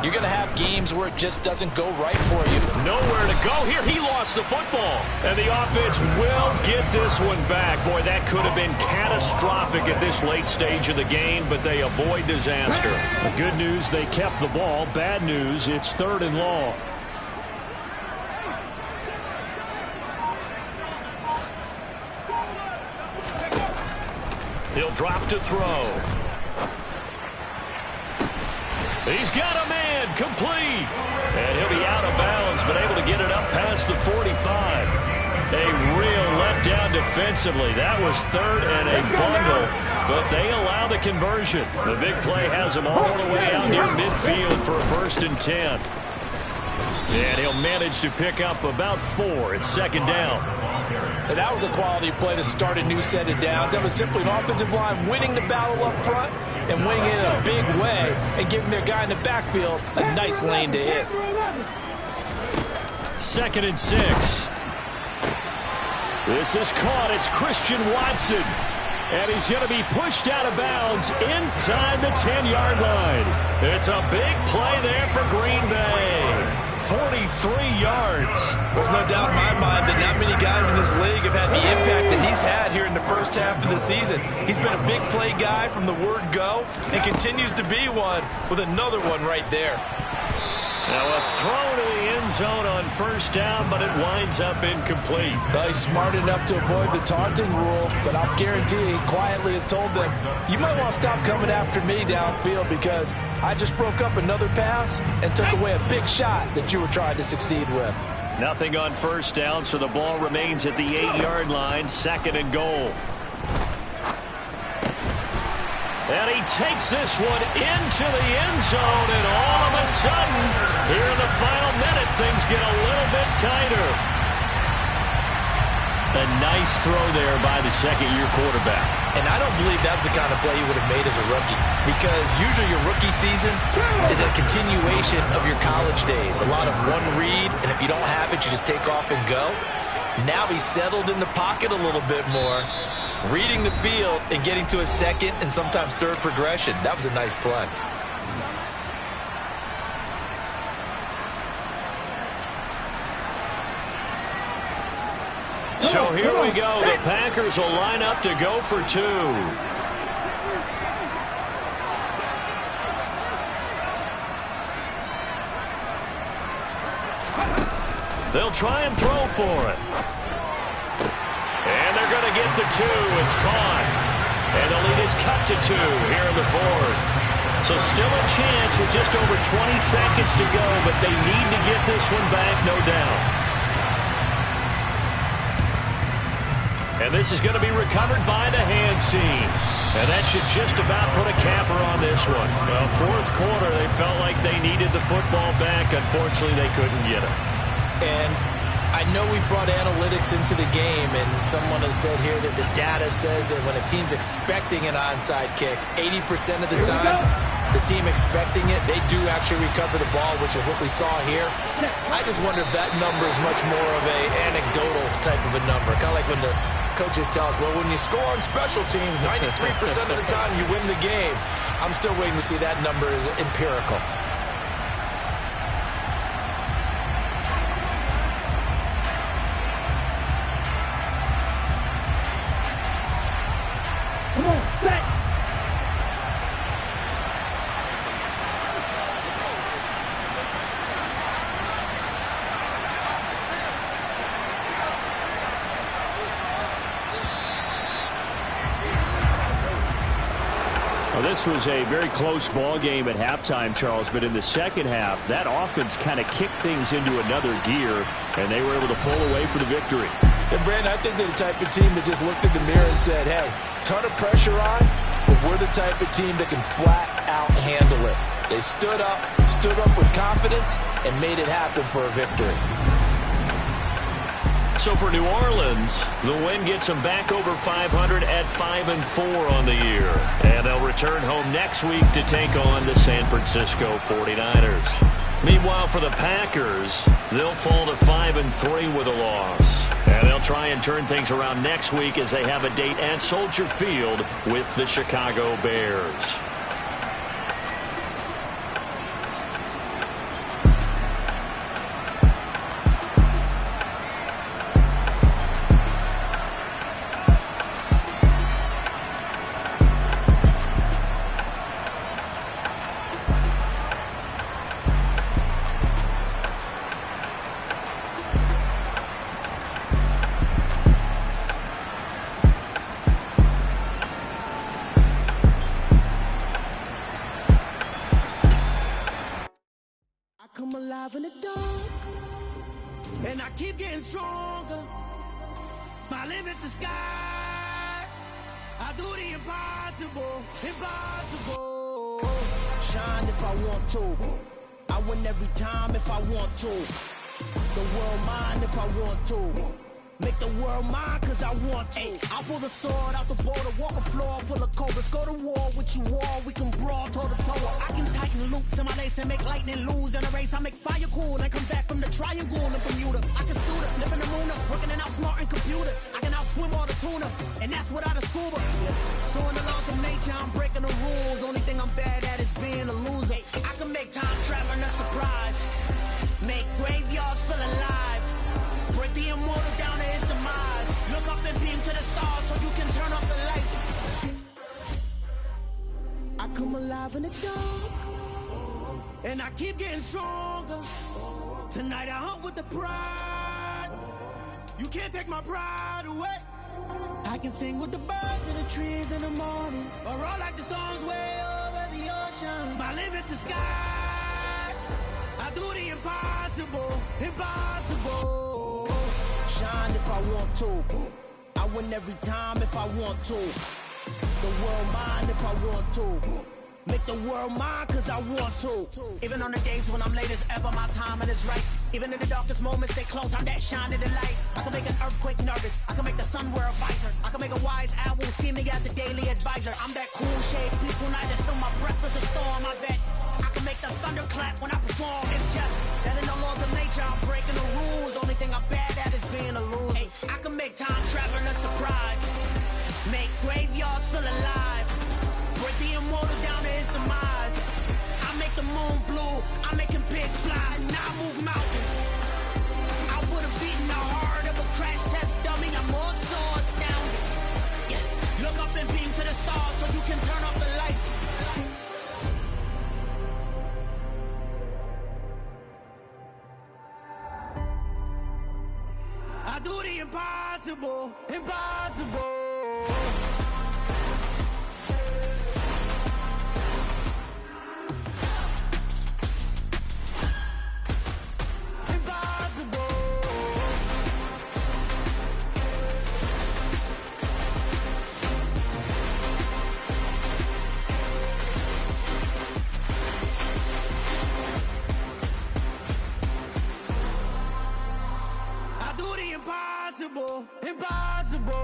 you're going to have games where it just doesn't go right for you. Nowhere to go here. He lost the football. And the offense will get this one back. Boy, that could have been catastrophic at this late stage of the game, but they avoid disaster. The good news, they kept the ball. Bad news, it's 3rd and long. He'll drop to throw. He's got a man, complete. And he'll be out of bounds, but able to get it up past the 45. A real letdown defensively. That was 3rd and a bundle, but they allow the conversion. The big play has them all the way out near midfield for a 1st and 10. And he'll manage to pick up about 4 at 2nd down. And that was a quality play to start a new set of downs. That was simply an offensive line winning the battle up front and winning it in a big way and giving their guy in the backfield a nice lane to hit. 2nd and 6. This is caught. It's Christian Watson. And he's going to be pushed out of bounds inside the 10-yard line. It's a big play there for Green Bay. 43 yards. There's no doubt in my mind that not many guys in this league have had the impact that he's had here in the first half of the season. He's been a big play guy from the word go and continues to be one with another one right there. Now a throw to the end zone on 1st down, but it winds up incomplete. Well, he's smart enough to avoid the taunting rule, but I'll guarantee he quietly has told them, you might want to stop coming after me downfield because I just broke up another pass and took away a big shot that you were trying to succeed with. Nothing on 1st down, so the ball remains at the 8-yard line, 2nd and goal. And he takes this one into the end zone, and all of a sudden, here in the final minute, things get a little bit tighter. A nice throw there by the second-year quarterback. And I don't believe that was the kind of play he would have made as a rookie, because usually your rookie season is a continuation of your college days. A lot of one read, and if you don't have it, you just take off and go. Now he's settled in the pocket a little bit more, reading the field and getting to a 2nd and sometimes 3rd progression. That was a nice play. So here we go. The Packers will line up to go for 2. They'll try and throw for it. And they're going to get the 2. It's caught. And the lead is cut to 2 here in the 4th. So still a chance with just over 20 seconds to go, but they need to get this one back, no doubt. And this is going to be recovered by the hands team. And that should just about put a capper on this one. Well, 4th quarter, they felt like they needed the football back. Unfortunately, they couldn't get it. And I know we brought analytics into the game, and someone has said here that the data says that when a team's expecting an onside kick, 80% of the time, the team expecting it, they do actually recover the ball, which is what we saw here. I just wonder if that number is much more of a anecdotal type of a number, kind of like when the Coaches tell us, well, when you score on special teams, 93% of the time you win the game. I'm still waiting to see that number is empirical. Come on, set. Well, this was a very close ball game at halftime, Charles, but in the second half, that offense kind of kicked things into another gear, and they were able to pull away for the victory. And, Brandon, I think they're the type of team that just looked in the mirror and said, hey, ton of pressure on, but we're the type of team that can flat out handle it. They stood up with confidence, and made it happen for a victory. So for New Orleans, the win gets them back over 500 at 5-4 on the year. And they'll return home next week to take on the San Francisco 49ers. Meanwhile, for the Packers, they'll fall to 5-3 with a loss. And they'll try and turn things around next week as they have a date at Soldier Field with the Chicago Bears. Come alive in the dark, and I keep getting stronger. My limit's the sky. I do the impossible, impossible. Shine if I want to. I win every time if I want to. The world mine if I want to. Make the world mine cause I want to. I'll pull the sword out the border, walk a floor full of cobras. Go to war with you all, we can brawl toe to toe. I can tighten loops in my lace and make lightning lose in a race. I make fire cool and come back from the triangle in Bermuda. I can suit up, live in the moon up, working and outsmarting computers. I can outswim all the tuna, and that's without a scuba. So in the laws of nature, I'm breaking the rules. Only thing I'm bad at is being a loser. I can make time traveling a surprise, make graveyards feel alive. Break the immortal down to his demise. Look up and beam to the stars so you can turn off the lights. I come alive in the dark, and I keep getting stronger. Tonight I hunt with the pride. You can't take my pride away. I can sing with the birds and the trees in the morning, or roll like the storms way over the ocean. My limit's the sky. I do the impossible, impossible. Shine if I want to. I win every time if I want to. The world mine if I want to. Make the world mine cause I want to. Even on the days when I'm late as ever, my timing is right. Even in the darkest moments, stay close, I'm that shine in the light. I can make an earthquake nervous, I can make the sun wear a visor. I can make a wise owl see me as a daily advisor. I'm that cool shade, peaceful night, that's still my breath is a storm, I bet. I can make the thunder clap when I perform. It's just that in the laws of nature, I'm breaking the rules. Only thing I'm bad at is being a loser. Hey, I can make time traveling a surprise, make graveyards feel alive. Break the immortal down to his demise. I make the moon blue, I'm making pigs fly, now I move mountains. I would have beaten the heart of a crash test dummy. I'm more so astounded. Yeah. Look up and beam to the stars so you can turn off the lights. I do the impossible, impossible. Impossible, impossible.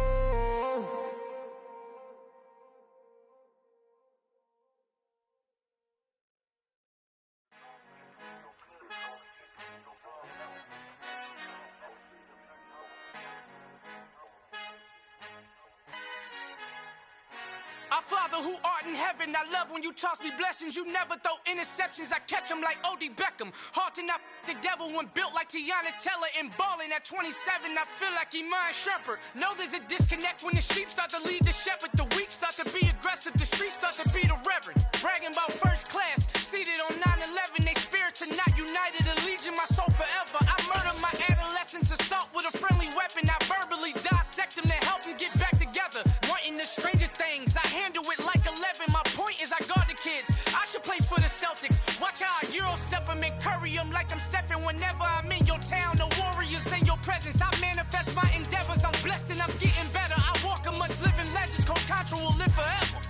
Father who art in heaven, I love when you toss me blessings. You never throw interceptions, I catch them like O.D. Beckham. Hard to not the devil when built like Tiana Teller. And balling at 27, I feel like Iman Shumpert. Know there's a disconnect when the sheep start to lead the shepherd. The weak start to be aggressive, the streets start to be the reverend. Bragging about first class, seated on 9/11. They spirits are not united, a legion, my soul forever. I murdered my adolescence, assault with a friendly weapon. I verbally dissect them to help them get back together. Wanting the stranger things, I handle it like 11. My point is I guard the kids. I should play for the Celtics. Watch how I Euro step them and curry them like I'm stepping. Whenever I'm in your town, the warriors in your presence. I manifest my endeavors. I'm blessed and I'm getting better. I walk amongst living legends. Coach Contra will live forever.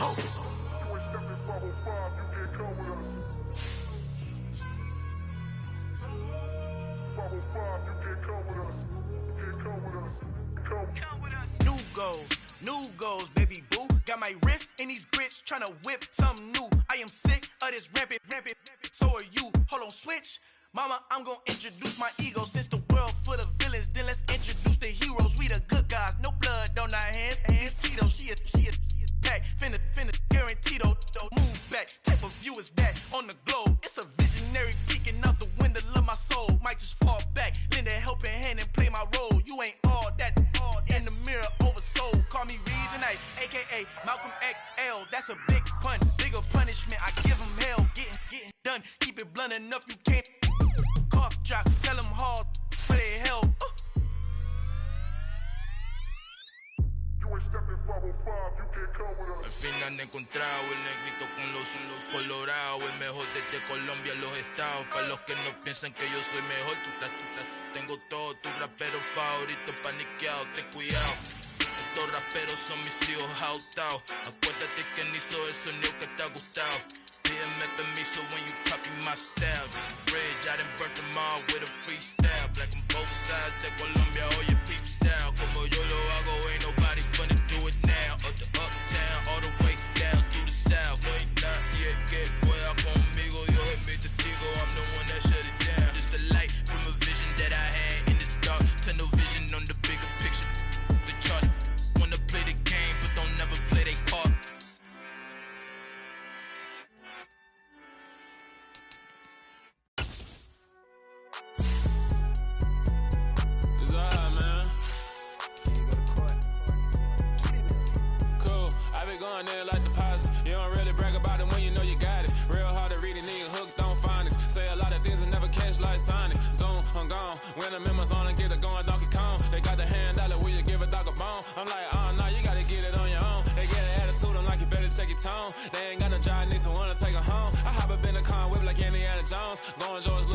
Oh. New goals, baby boo. Got my wrist in these grits, tryna whip something new. I am sick of this rampant. So are you. Hold on, switch. Mama, I'm gonna introduce my ego. Since the world full of villains, then let's introduce the heroes. We the good guys, no blood on our hands. Hands Tito, she a pack. Finna, guaranteed don't move back. Type of view is that on the globe? It's a visionary peeking out the window of my soul. Might just fall back, lend a helping hand and play my role. You ain't all that in the mirror oversold. Call me Reason, aka Malcolm XL. That's a big pun, bigger punishment. I give him hell, getting done. Keep it blunt enough, you can't cough drop. Tell them hard for their health. Al fin han encontrado el negrito con los colorados, el mejor desde Colombia, los estados. Para los que no piensan que yo soy mejor, tengo todo, tu rapero favorito paniqueado, ten cuidado. Estos raperos son mis hijos jautados. Acuérdate que ni hizo el sonido que te ha gustado. Pídeme permiso when you copy my style. This bridge, I done burnt them all with a freestyle. Black on both sides de Colombia, oye peep style. Como yo lo hago, ain't nobody finna do it now. Up to uptown, all the way down through the south. No hay nadie que pueda conmigo, Dios es mi testigo. I'm the one that shut it down. Just the light from a vision that I had in the dark. Tunnel vision on the bigger picture. The charts wanna play the game, but don't never play their part. Going there like deposit. You don't really brag about it when you know you got it. Real hard to read a nigga hooked on phonics. Say a lot of things and never catch like Sonic. Zoom, I'm gone. When I'm in my zone and get it going Donkey Kong. They got the hand dollar, will you give a dog a bone? I'm like, oh no, you gotta get it on your own. They get an attitude, I'm like, you better check your tone. They ain't got no job, need someone to take her home. I hop up in the car, whip like Indiana Jones. Going George